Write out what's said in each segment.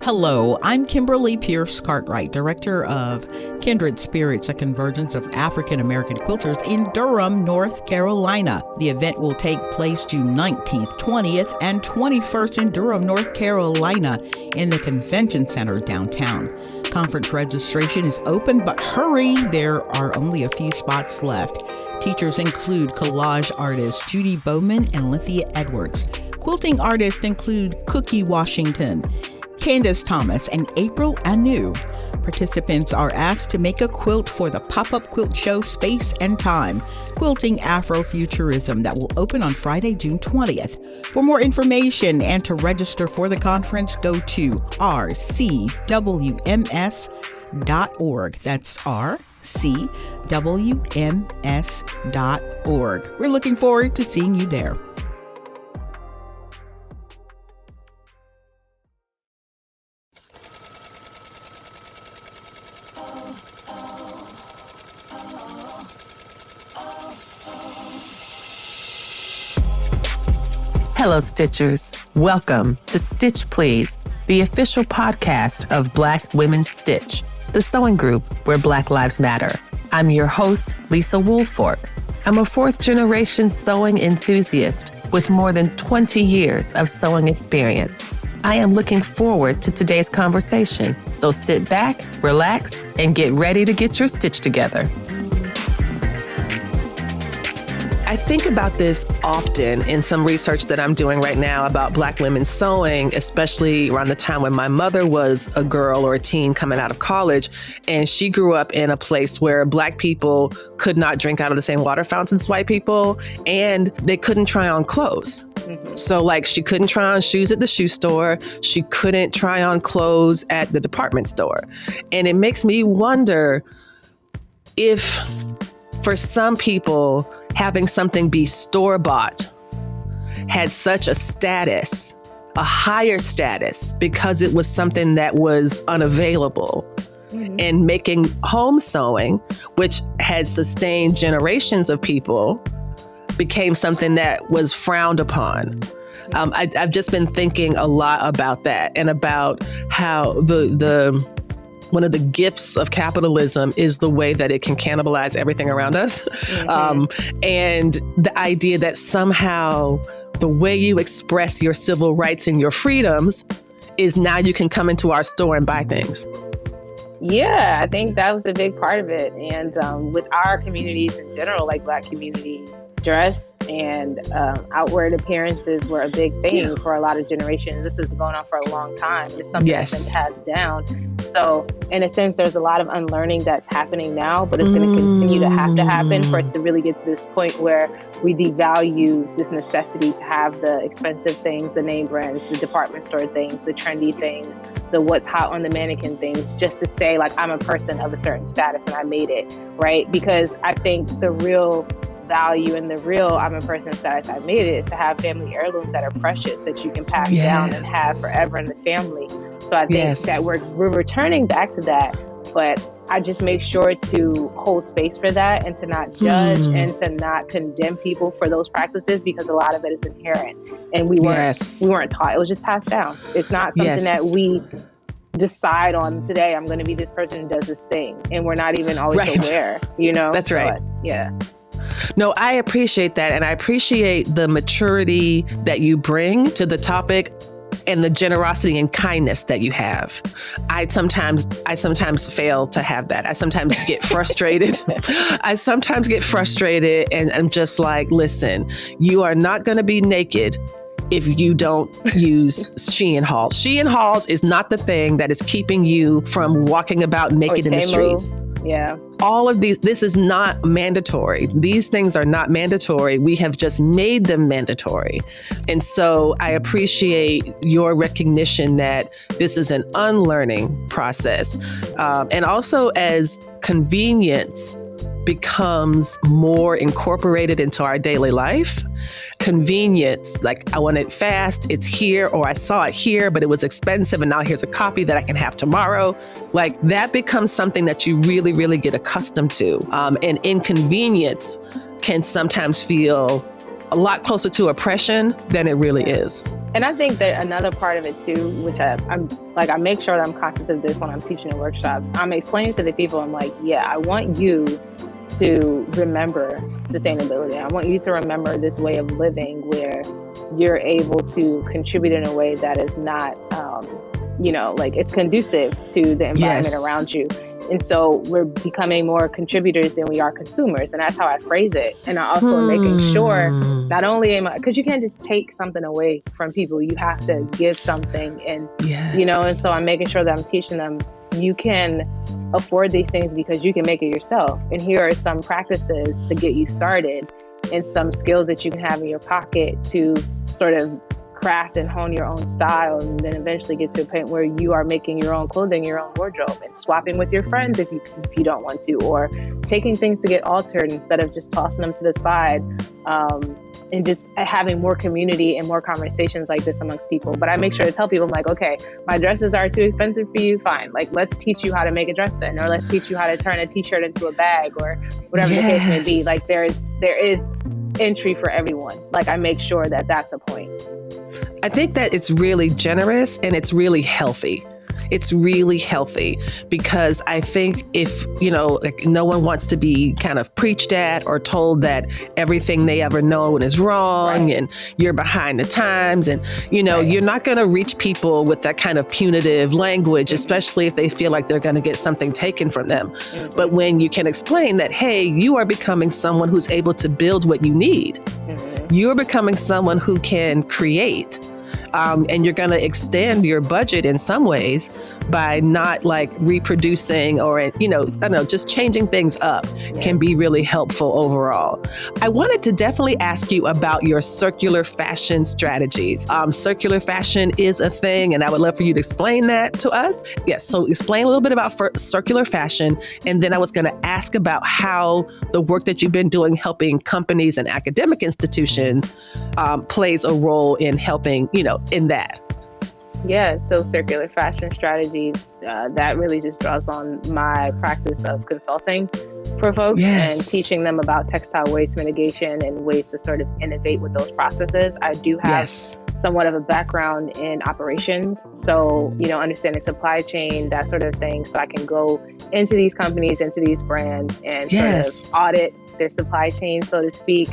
Hello, I'm Kimberly Pierce Cartwright, Director of Kindred Spirits, a convergence of African American quilters in Durham, North Carolina. The event will take place June 19th, 20th, and 21st in Durham, North Carolina in the Convention Center downtown. Conference registration is open, but hurry, there are only a few spots left. Teachers include collage artist Judy Bowman and Lithia Edwards. Quilting artists include Cookie Washington, Candace Thomas, and April Anu. Participants are asked to make a quilt for the pop-up quilt show Space and Time, Quilting Afrofuturism, that will open on Friday, June 20th. For more information and to register for the conference, go to rcwms.org. That's rcwms.org. We're looking forward to seeing you there. Hello, Stitchers. Welcome to Stitch Please, the official podcast of Black Women Stitch, the sewing group where Black Lives Matter. I'm your host, Lisa Woolfork. I'm a fourth-generation sewing enthusiast with more than 20 years of sewing experience. I am looking forward to today's conversation, so sit back, relax, and get ready to get your stitch together. I think about this often in some research that I'm doing right now about Black women sewing, especially around the time when my mother was a girl or a teen coming out of college. And she grew up in a place where Black people could not drink out of the same water fountains as white people, and they couldn't try on clothes. So like she couldn't try on shoes at the shoe store. She couldn't try on clothes at the department store. And it makes me wonder if for some people, having something be store-bought had such a status, a higher status, because it was something that was unavailable. And making home sewing, which had sustained generations of people, became something that was frowned upon. I've just been thinking a lot about that and about how one of the gifts of capitalism is the way that it can cannibalize everything around us. And the idea that somehow the way you express your civil rights and your freedoms is now you can come into our store and buy things. Yeah, I think that was a big part of it. And with our communities in general, like Black communities, dress and outward appearances were a big thing for a lot of generations. This has been going on for a long time. It's something that's been passed down. So in a sense, there's a lot of unlearning that's happening now, but it's going to continue to happen for us to really get to this point where we devalue this necessity to have the expensive things, the name brands, the department store things, the trendy things, the what's hot on the mannequin things, just to say like, I'm a person of a certain status and I made it, right? Because I think the real value and the real I'm a person status I made it is to have family heirlooms that are precious, that you can pass down and have forever in the family. So I think that we're returning back to that, but I just make sure to hold space for that and to not judge and to not condemn people for those practices, because a lot of it is inherent and we weren't taught. It was just passed down. It's not something that we decide on today. I'm going to be this person who does this thing, and we're not even always aware, you know? That's right. But, No, I appreciate that. And I appreciate the maturity that you bring to the topic and the generosity and kindness that you have. I sometimes fail to have that. I sometimes get frustrated. And I'm just like, listen, you are not going to be naked if you don't use Shein hauls. Shein hauls is not the thing that is keeping you from walking about naked in the streets. Yeah. All of this is not mandatory. These things are not mandatory. We have just made them mandatory. And so I appreciate your recognition that this is an unlearning process. And also as convenience becomes more incorporated into our daily life, convenience, like I want it fast, it's here, or I saw it here, but it was expensive, and now here's a copy that I can have tomorrow. Like that becomes something that you really, really get accustomed to. And inconvenience can sometimes feel a lot closer to oppression than it really is. And I think that another part of it too, which I make sure that I'm conscious of this when I'm teaching in workshops. I'm explaining to the people, I'm like, yeah, I want you to remember sustainability. I want you to remember this way of living where you're able to contribute in a way that is not, it's conducive to the environment around you. And so we're becoming more contributors than we are consumers. And that's how I phrase it. And I also am making sure, not only am I, because you can't just take something away from people, you have to give something. And, and so I'm making sure that I'm teaching them, you can afford these things because you can make it yourself. And here are some practices to get you started and some skills that you can have in your pocket to sort of craft and hone your own style, and then eventually get to a point where you are making your own clothing, your own wardrobe, and swapping with your friends if you don't want to, or taking things to get altered instead of just tossing them to the side, and just having more community and more conversations like this amongst people. But I make sure to tell people, I'm like, okay, my dresses are too expensive for you, fine. Like, let's teach you how to make a dress then, or let's teach you how to turn a t-shirt into a bag, or whatever the case may be. Like, there is entry for everyone. Like, I make sure that that's a point. I think that it's really generous and it's really healthy. It's really healthy because I think if, no one wants to be kind of preached at or told that everything they ever know is wrong, and you're behind the times, and, you're not going to reach people with that kind of punitive language, especially if they feel like they're going to get something taken from them. But when you can explain that, hey, you are becoming someone who's able to build what you need. You're becoming someone who can create. And you're going to extend your budget in some ways by not like reproducing or, just changing things up can be really helpful overall. I wanted to definitely ask you about your circular fashion strategies. Circular fashion is a thing, and I would love for you to explain that to us. Yes, so explain a little bit about circular fashion, and then I was going to ask about how the work that you've been doing helping companies and academic institutions plays a role in helping, in that. Yeah, so circular fashion strategies, that really just draws on my practice of consulting for folks and teaching them about textile waste mitigation and ways to sort of innovate with those processes. I do have somewhat of a background in operations, so, understanding supply chain, that sort of thing, so I can go into these companies, into these brands, and sort of audit their supply chain, so to speak.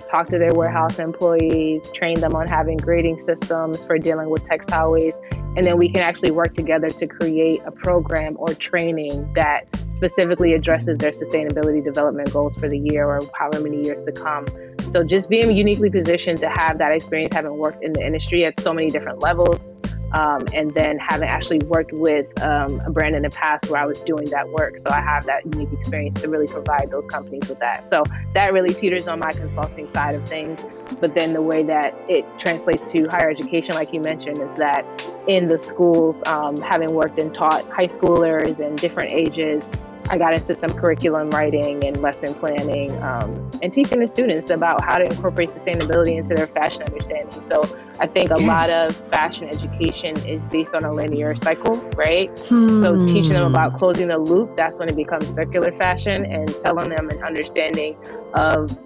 Talk to their warehouse employees, train them on having grading systems for dealing with textile waste. And then we can actually work together to create a program or training that specifically addresses their sustainability development goals for the year or however many years to come. So just being uniquely positioned to have that experience, having worked in the industry at so many different levels, and then having actually worked with a brand in the past where I was doing that work. So I have that unique experience to really provide those companies with that. So that really teeters on my consulting side of things. But then the way that it translates to higher education, like you mentioned, is that in the schools, having worked and taught high schoolers and different ages, I got into some curriculum writing and lesson planning, and teaching the students about how to incorporate sustainability into their fashion understanding. So I think a lot of fashion education is based on a linear cycle, right? So teaching them about closing the loop, that's when it becomes circular fashion, and telling them an understanding of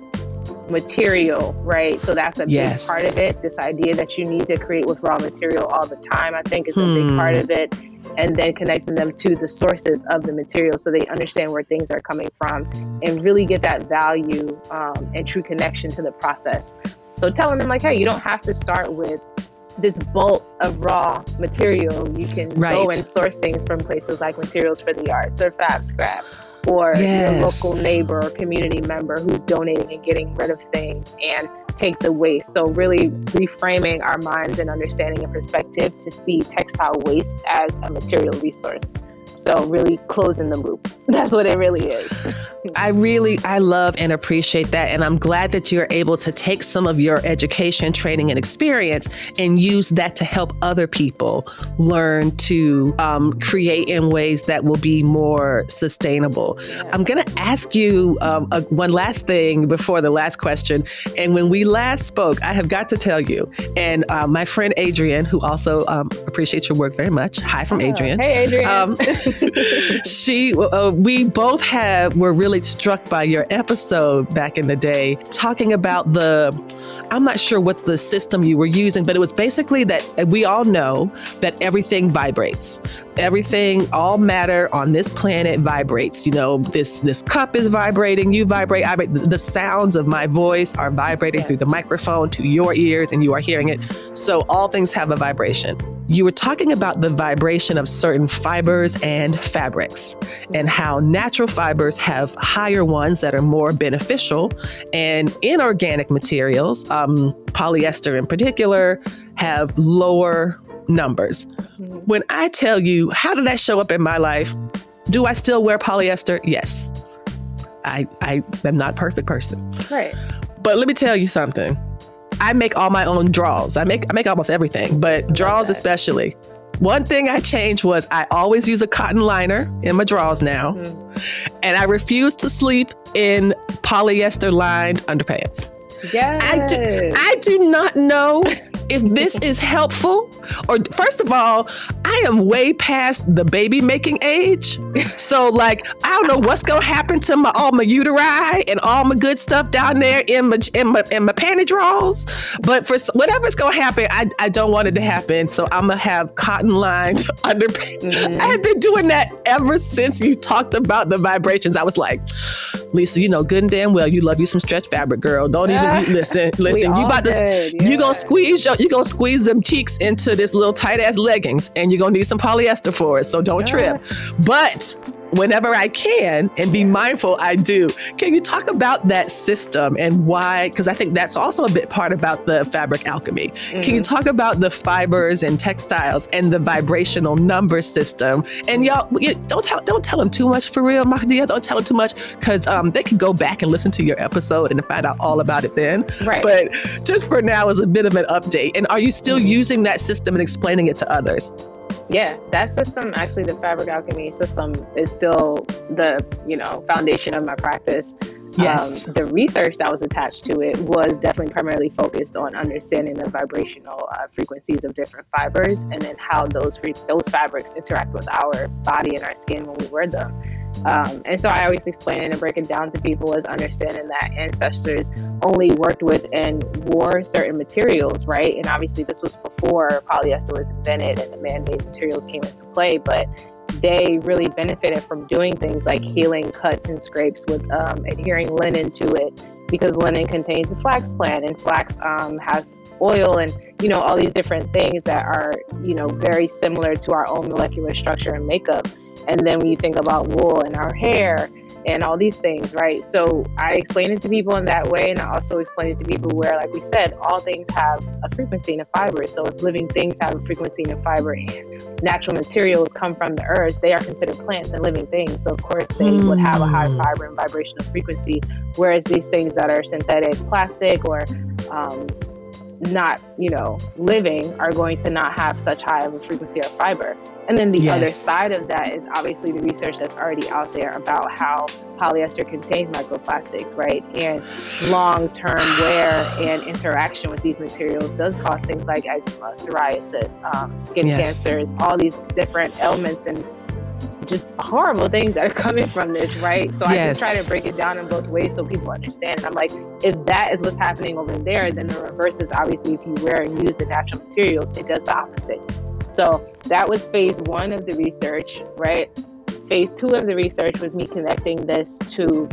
material, right? So that's a big part of it. This idea that you need to create with raw material all the time, I think is a big part of it. And then connecting them to the sources of the material so they understand where things are coming from and really get that value and true connection to the process. So telling them like, hey, you don't have to start with this bulk of raw material. You can go and source things from places like Materials for the Arts or Fab Scrap, or your local neighbor or community member who's donating and getting rid of things and take the waste. So really reframing our minds and understanding and perspective to see textile waste as a material resource. So really closing the loop. That's what it really is. I love and appreciate that. And I'm glad that you're able to take some of your education, training, and experience and use that to help other people learn to create in ways that will be more sustainable. I'm going to ask you one last thing before the last question. And when we last spoke, I have got to tell you, and my friend Adrian, who also appreciates your work very much. Hi from Adrian. Hey, Adrian. We both were really struck by your episode back in the day, talking about I'm not sure what the system you were using, but it was basically that we all know that everything vibrates. Everything, all matter on this planet vibrates. You know, this cup is vibrating, you vibrate, I vibrate. The sounds of my voice are vibrating through the microphone to your ears, and you are hearing it. So all things have a vibration. You were talking about the vibration of certain fibers and fabrics, and how natural fibers have higher ones that are more beneficial, and inorganic materials, polyester in particular, have lower numbers. When I tell you, how did that show up in my life? Do I still wear polyester? Yes. I am not a perfect person. Right. But let me tell you something. I make all my own draws. I make almost everything, but draws especially. One thing I changed was I always use a cotton liner in my draws now. And I refuse to sleep in polyester lined underpants. Yes. I do not know if this is helpful, or first of all, I am way past the baby making age. So like, I don't know what's going to happen to all my uteri and all my good stuff down there in my panty drawers. But for whatever's going to happen, I don't want it to happen. So I'm going to have cotton lined underpants. I have been doing that ever since you talked about the vibrations. I was like, Lisa, you know good and damn well you love you some stretch fabric, girl. Don't even listen. You about to you gonna squeeze them cheeks into this little tight ass leggings, and you're gonna need some polyester for it. So don't trip. But whenever I can and be mindful, I do. Can you talk about that system and why? Because I think that's also a bit part about the fabric alchemy. Can you talk about the fibers and textiles and the vibrational number system? And y'all, don't tell them too much for real, Mahdiyyah. Don't tell them too much, because they can go back and listen to your episode and find out all about it then. Right. But just for now, as a bit of an update. And are you still using that system and explaining it to others? Yeah, that system, actually the fabric alchemy system, is still the, foundation of my practice. Yes. The research that was attached to it was definitely primarily focused on understanding the vibrational frequencies of different fibers, and then how those fabrics interact with our body and our skin when we wear them. And so I always explain it and break it down to people as understanding that ancestors only worked with and wore certain materials, right? And obviously this was before polyester was invented and the man-made materials came into play, but they really benefited from doing things like healing cuts and scrapes with adhering linen to it, because linen contains the flax plant, and flax has oil and all these different things that are very similar to our own molecular structure and makeup. And then when you think about wool and our hair and all these things, right? So I explain it to people in that way, and I also explain it to people where, like we said, all things have a frequency and a fiber. So if living things have a frequency and a fiber, and natural materials come from the earth, they are considered plants and living things. So of course they would have a high fiber and vibrational frequency, whereas these things that are synthetic plastic or not living are going to not have such high of a frequency or fiber. And then the other side of that is obviously the research that's already out there about how polyester contains microplastics, right? And long-term wear and interaction with these materials does cause things like eczema, psoriasis, skin cancers, all these different ailments and just horrible things that are coming from this, right? So I just try to break it down in both ways so people understand. And I'm like, if that is what's happening over there, then the reverse is obviously if you wear and use the natural materials, it does the opposite. So that was phase 1 of the research, right? Phase 2 of the research was me connecting this to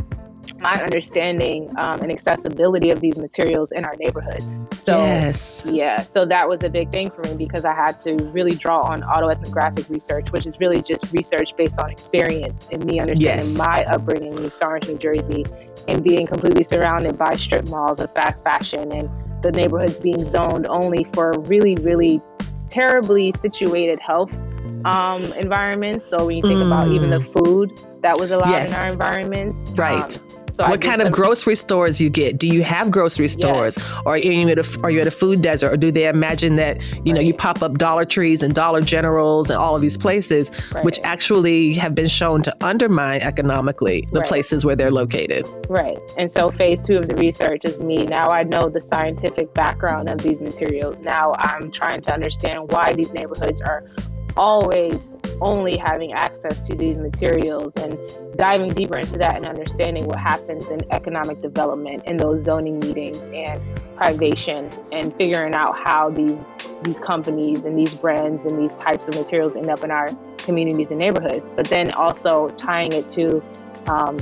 my understanding and accessibility of these materials in our neighborhood. So so that was a big thing for me, because I had to really draw on autoethnographic research, which is really just research based on experience and me understanding my upbringing in East Orange, New Jersey, and being completely surrounded by strip malls of fast fashion and the neighborhoods being zoned only for really, really terribly situated health environments. So when you think about even the food that was allowed in our environments, right? So what kind of grocery stores you get? Do you have grocery stores? Or are you at a food desert? Or do they imagine that, you pop up Dollar Trees and Dollar Generals and all of these places, which actually have been shown to undermine economically the places where they're located? Right. And so phase 2 of the research is me. Now I know the scientific background of these materials. Now I'm trying to understand why these neighborhoods are always only having access to these materials, and diving deeper into that and understanding what happens in economic development in those zoning meetings and privation, and figuring out how these companies and these brands and these types of materials end up in our communities and neighborhoods, but then also tying it to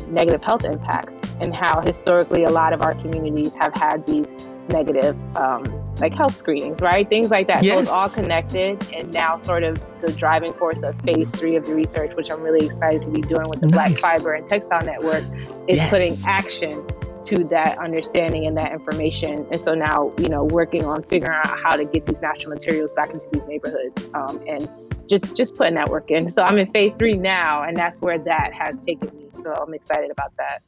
negative health impacts, and how historically a lot of our communities have had these negative like health screenings, right? Things like that. Yes. So it's all connected, and now sort of the driving force of phase 3 of the research, which I'm really excited to be doing with the Black Fiber and Textile Network, is putting action to that understanding and that information. And so now, working on figuring out how to get these natural materials back into these neighborhoods, and just putting that work in. So I'm in phase 3 now, and that's where that has taken me. So I'm excited about that.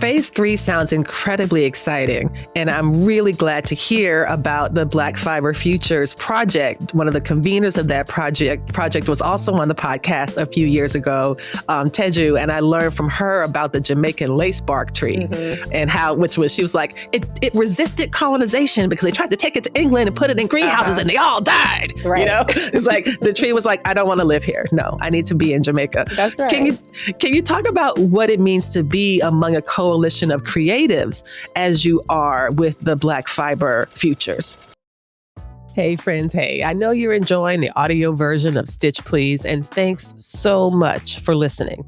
Phase 3 sounds incredibly exciting, and I'm really glad to hear about the Black Fiber Futures project. One of the conveners of that project was also on the podcast a few years ago, Teju, and I learned from her about the Jamaican lace bark tree, and she was like, it resisted colonization because they tried to take it to England and put it in greenhouses and they all died. Right. It's like the tree was like, I don't want to live here. No, I need to be in Jamaica. That's right. Can you talk about what it means to be among a coalition of creatives as you are with the Black Fiber Futures? Hey friends, hey, I know you're enjoying the audio version of Stitch Please, and thanks so much for listening.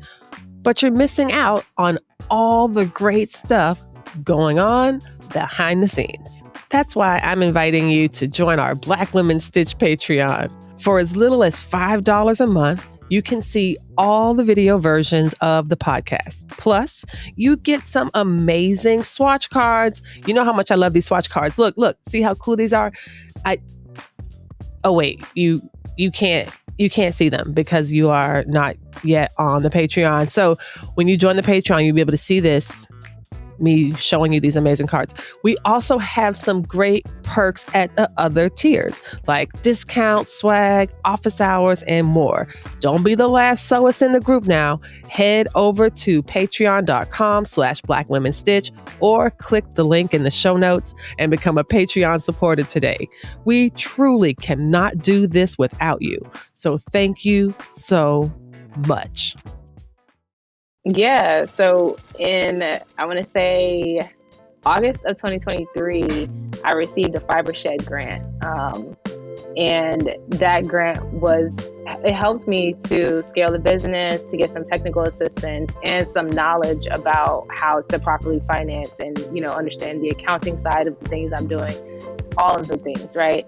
But you're missing out on all the great stuff going on behind the scenes. That's why I'm inviting you to join our Black Women Stitch Patreon. For as little as $5 a month, you can see all the video versions of the podcast. Plus, you get some amazing swatch cards. You know how much I love these swatch cards. Look, see how cool these are? You can't see them because you are not yet on the Patreon. So when you join the Patreon, you'll be able to see this, me showing you these amazing cards. We also have some great perks at the other tiers, like discounts, swag, office hours, and more. Don't be the last sewist in the group now. Head over to patreon.com/blackwomenstitch or click the link in the show notes and become a Patreon supporter today. We truly cannot do this without you. So thank you so much. Yeah, so in, I want to say, August of 2023, I received a Fiber Shed grant. And that grant it helped me to scale the business, to get some technical assistance and some knowledge about how to properly finance and, understand the accounting side of the things I'm doing, all of the things, right?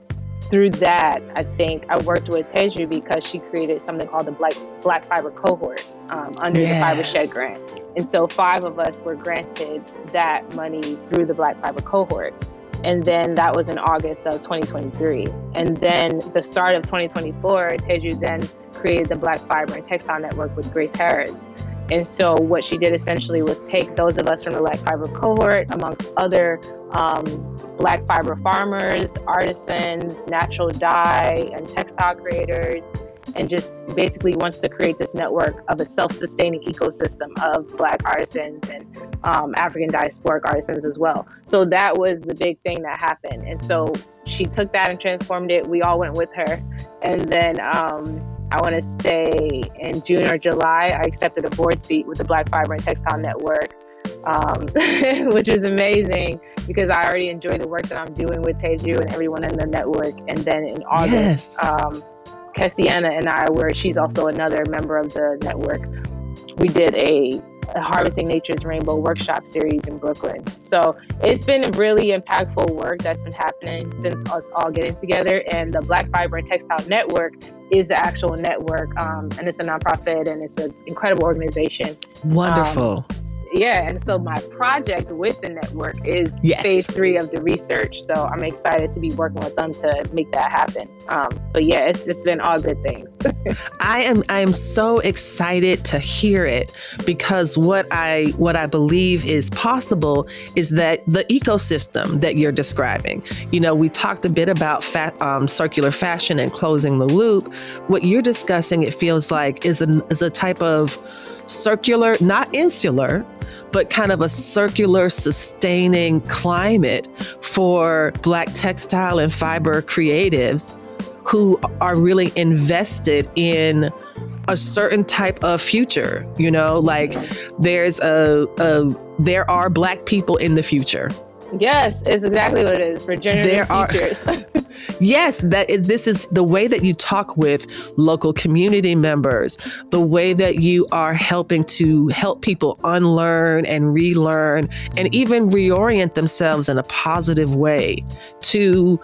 Through that, I think I worked with Teju because she created something called the Black Fiber Cohort under the Fiber Shed grant. And so 5 of us were granted that money through the Black Fiber Cohort. And then that was in August of 2023. And then the start of 2024, Teju then created the Black Fiber and Textile Network with Grace Harris. And so what she did essentially was take those of us from the Black Fiber Cohort, amongst other Black fiber farmers, artisans, natural dye, and textile creators, and just basically wants to create this network of a self-sustaining ecosystem of Black artisans and African diasporic artisans as well. So that was the big thing that happened. And so she took that and transformed it. We all went with her. And then I want to say in June or July, I accepted a board seat with the Black Fiber and Textile Network, which is amazing because I already enjoy the work that I'm doing with Teju and everyone in the network. And then in August, Kessiana and I she's also another member of the network, we did a Harvesting Nature's Rainbow workshop series in Brooklyn. So it's been really impactful work that's been happening since us all getting together. And the Black Fiber and Textile Network is the actual network, and it's a nonprofit, and it's an incredible organization. Wonderful. And so my project with the network is phase 3 of the research. So I'm excited to be working with them to make that happen. But it's just been all good things. I am so excited to hear it, because what I believe is possible is that the ecosystem that you're describing, we talked a bit about circular fashion and closing the loop. What you're discussing, it feels like, is a type of circular, not insular, but kind of a circular sustaining climate for Black textile and fiber creatives who are really invested in a certain type of future, like there are Black people in the future. Yes, it's exactly what it is. Regenerative futures. Yes, this is the way that you talk with local community members, the way that you are helping to help people unlearn and relearn and even reorient themselves in a positive way to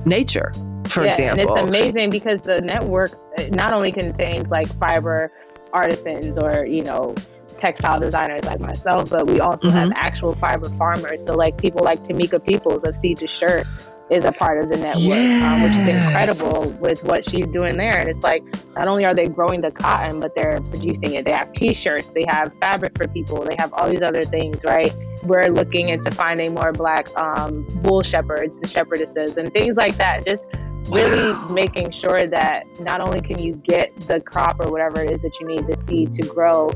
nature, for example. And it's amazing because the network not only contains like fiber artisans or, textile designers like myself, but we also have actual fiber farmers. So like people like Tamika Peoples of Seed to Shirt is a part of the network, which is incredible with what she's doing there. And it's like, not only are they growing the cotton, but they're producing it. They have t-shirts, they have fabric for people, they have all these other things, right? We're looking into finding more Black wool shepherds and shepherdesses and things like that. Just really making sure that not only can you get the crop or whatever it is that you need the seed to grow,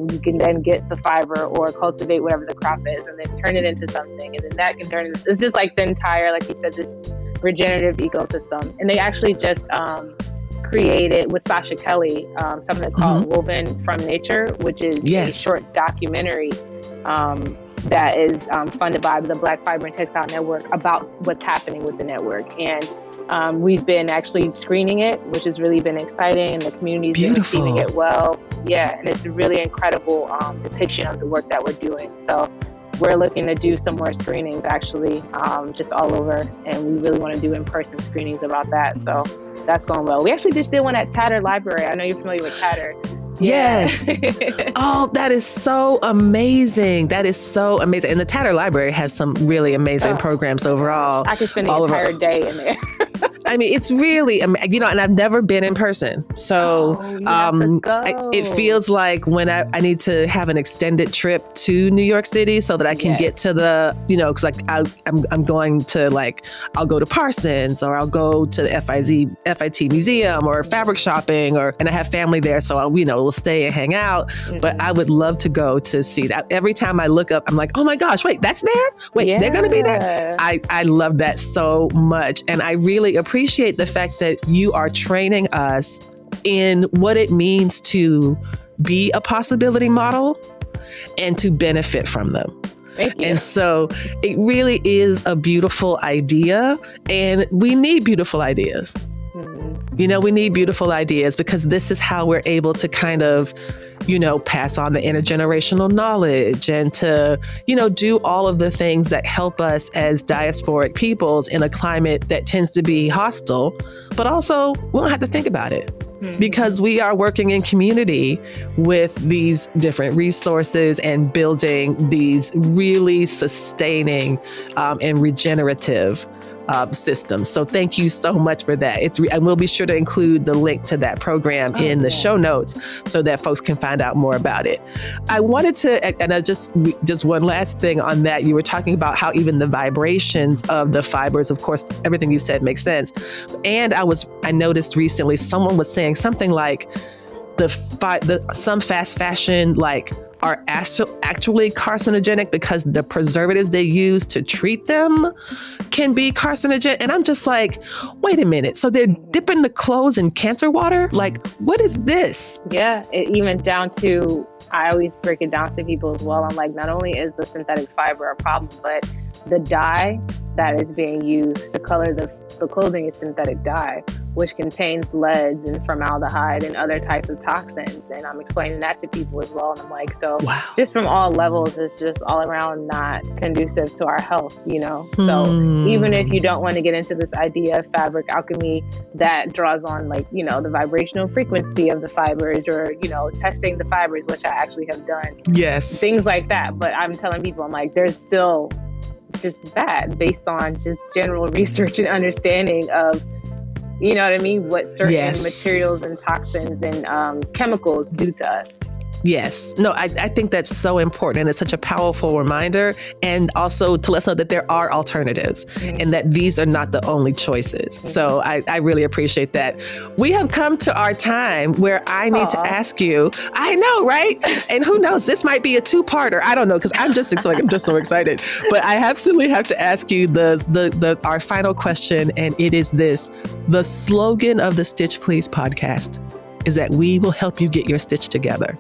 you can then get the fiber or cultivate whatever the crop is and then turn it into something. And then that can turn it's just like the entire, like you said, this regenerative ecosystem. And they actually just created with Sasha Kelly, something called Woven from Nature, which is a short documentary that is funded by the Black Fiber and Textile Network about what's happening with the network. And we've been actually screening it, which has really been exciting, and the community's been receiving it well. Yeah, and it's a really incredible depiction of the work that we're doing. So we're looking to do some more screenings, actually, just all over, and we really want to do in-person screenings about that. So that's going well. We actually just did one at Tatter Library. I know you're familiar with Tatter. Yes. Oh, that is so amazing. That is so amazing. And the Tatter Library has some really amazing programs overall. I could spend the entire day in there. I mean, it's really, and I've never been in person. So it feels like when I need to have an extended trip to New York City so that I can get to the, because like I'm going to I'll go to Parsons or I'll go to the FIT Museum or fabric shopping and I have family there. So we'll stay and hang out. But I would love to go to see that. Every time I look up, I'm like, oh my gosh, wait, that's there? Wait, they're going to be there? I love that so much. And I really appreciate the fact that you are training us in what it means to be a possibility model and to benefit from them. Thank you. And so it really is a beautiful idea, and we need beautiful ideas. We need beautiful ideas because this is how we're able to kind of, pass on the intergenerational knowledge and to, do all of the things that help us as diasporic peoples in a climate that tends to be hostile, but also we don't have to think about it. Because we are working in community with these different resources and building these really sustaining and regenerative systems. So thank you so much for that. And we'll be sure to include the link to that program in the show notes so that folks can find out more about it. I wanted to, and I just one last thing on that. You were talking about how even the vibrations of the fibers, of course, everything you said makes sense. And I noticed recently someone was saying something like some fast fashion are actually carcinogenic because the preservatives they use to treat them can be carcinogenic. And I'm just like, wait a minute. So they're dipping the clothes in cancer water? What is this? Yeah, even down to, I always break it down to people as well. I'm like, not only is the synthetic fiber a problem, but the dye that is being used to color the clothing is synthetic dye, which contains leads and formaldehyde and other types of toxins. And I'm explaining that to people as well. And I'm like, so just from all levels, it's just all around not conducive to our health, So even if you don't want to get into this idea of fabric alchemy that draws on the vibrational frequency of the fibers or, testing the fibers, which I actually have done. Yes. Things like that. But I'm telling people, I'm like, there's still just bad based on just general research and understanding of, what certain materials and toxins and chemicals do to us. Yes. No, I think that's so important. And it's such a powerful reminder. And also to let us know that there are alternatives and that these are not the only choices. So I really appreciate that. We have come to our time where I need to ask you, I know, right? And who knows, this might be a two-parter. I don't know, because I'm just so excited. But I absolutely have to ask you our final question. And it is this: the slogan of the Stitch Please podcast is that we will help you get your stitch together.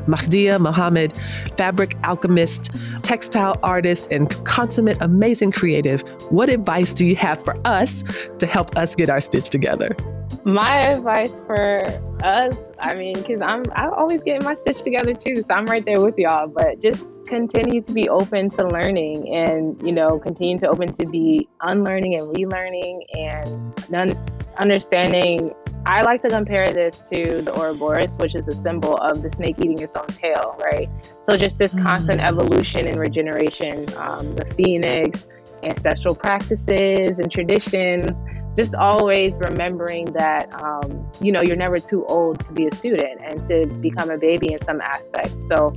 Mahdiyyah Muhammad, fabric alchemist, textile artist, and consummate amazing creative, what advice do you have for us to help us get our stitch together? My advice for us, because I always get my stitch together too, so I'm right there with y'all, but just continue to be open to learning and, continue to open to be unlearning and relearning and understanding. I like to compare this to the Ouroboros, which is a symbol of the snake eating its own tail, right? So just this constant evolution and regeneration, the phoenix, ancestral practices and traditions, just always remembering that, you're never too old to be a student and to become a baby in some aspect. So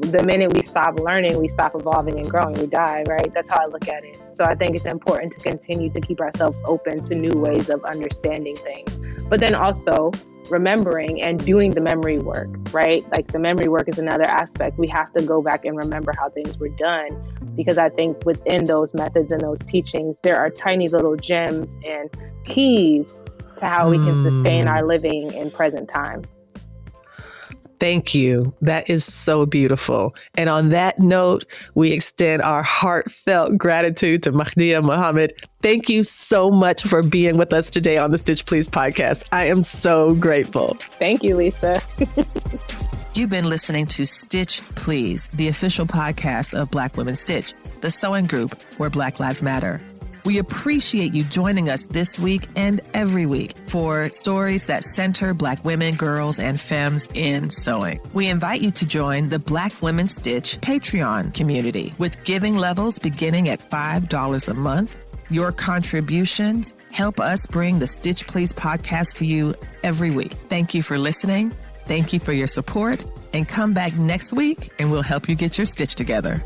the minute we stop learning, we stop evolving and growing, we die, right? That's how I look at it. So I think it's important to continue to keep ourselves open to new ways of understanding things. But then also remembering and doing the memory work, right? Like the memory work is another aspect. We have to go back and remember how things were done, because I think within those methods and those teachings, there are tiny little gems and keys to how we can sustain our living in present time. Thank you. That is so beautiful. And on that note, we extend our heartfelt gratitude to Mahdiyyah Muhammad. Thank you so much for being with us today on the Stitch Please podcast. I am so grateful. Thank you, Lisa. You've been listening to Stitch Please, the official podcast of Black Women Stitch, the sewing group where Black Lives Matter. We appreciate you joining us this week and every week for stories that center Black women, girls, and femmes in sewing. We invite you to join the Black Women Stitch Patreon community with giving levels beginning at $5 a month. Your contributions help us bring the Stitch Please podcast to you every week. Thank you for listening. Thank you for your support. And come back next week and we'll help you get your stitch together.